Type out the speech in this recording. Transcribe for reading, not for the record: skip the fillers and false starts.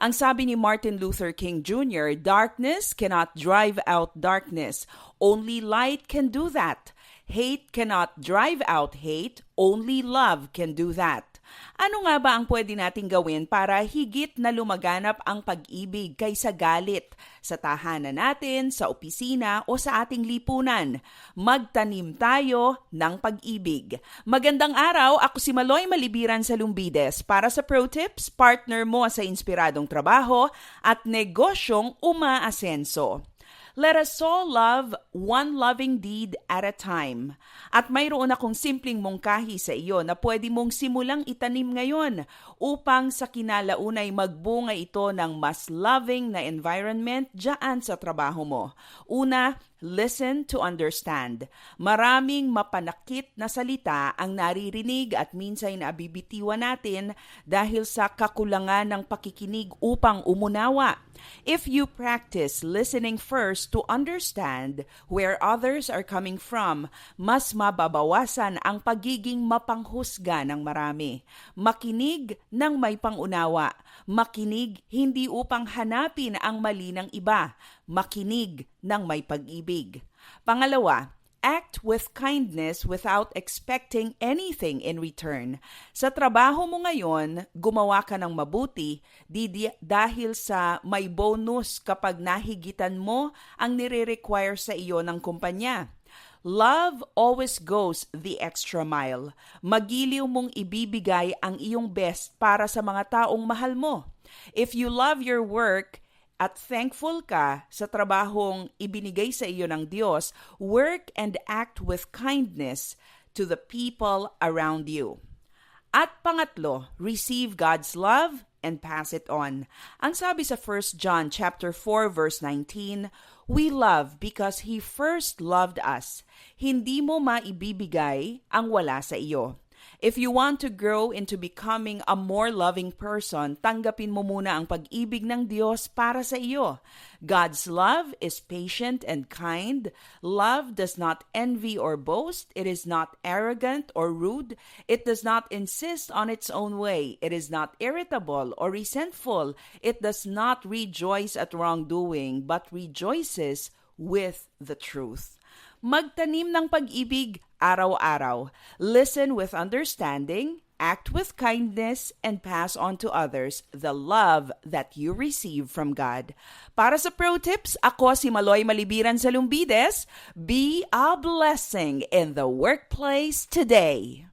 Ang sabi ni Martin Luther King Jr., darkness cannot drive out darkness. Only light can do that. Hate cannot drive out hate. Only love can do that. Ano nga ba ang pwede nating gawin para higit na lumaganap ang pag-ibig kaysa galit sa tahanan natin, sa opisina o sa ating lipunan? Magtanim tayo ng pag-ibig. Magandang araw, ako si Maloy Malibiran sa Lumbides para sa Pro Tips, partner mo sa inspiradong trabaho at negosyong umaasenso. Let us all love one loving deed at a time. At mayroon akong simpleng mungkahi sa iyo na pwede mong simulang itanim ngayon upang sa kinalaunay magbunga ito ng mas loving na environment dyan sa trabaho mo. Una, listen to understand. Maraming mapanakit na salita ang naririnig at minsan nabibitiwan natin dahil sa kakulangan ng pakikinig upang umunawa. If you practice listening first to understand where others are coming from, mas mababawasan ang pagiging mapanghusga ng marami. Makinig ng may pangunawa. Makinig hindi upang hanapin ang mali ng iba. Makinig ng may pag-ibig. Pangalawa, act with kindness without expecting anything in return. Sa trabaho mo ngayon, gumawa ka ng mabuti dahil sa may bonus kapag nahigitan mo ang nire-require sa iyo ng kumpanya. Love always goes the extra mile. Magiliw mong ibibigay ang iyong best para sa mga taong mahal mo. If you love your work, at thankful ka sa trabahong ibinigay sa iyo ng Diyos, work and act with kindness to the people around you. At pangatlo, receive God's love and pass it on. Ang sabi sa 1 John chapter 4 verse 19, we love because He first loved us. Hindi mo maibibigay ang wala sa iyo. If you want to grow into becoming a more loving person, tanggapin mo muna ang pag-ibig ng Diyos para sa iyo. God's love is patient and kind. Love does not envy or boast. It is not arrogant or rude. It does not insist on its own way. It is not irritable or resentful. It does not rejoice at wrongdoing, but rejoices with the truth. Magtanim ng pag-ibig araw-araw. Listen with understanding, act with kindness, and pass on to others the love that you receive from God. Para sa Pro Tips, ako si Maloy Malibiran sa Lumbides. Be a blessing in the workplace today.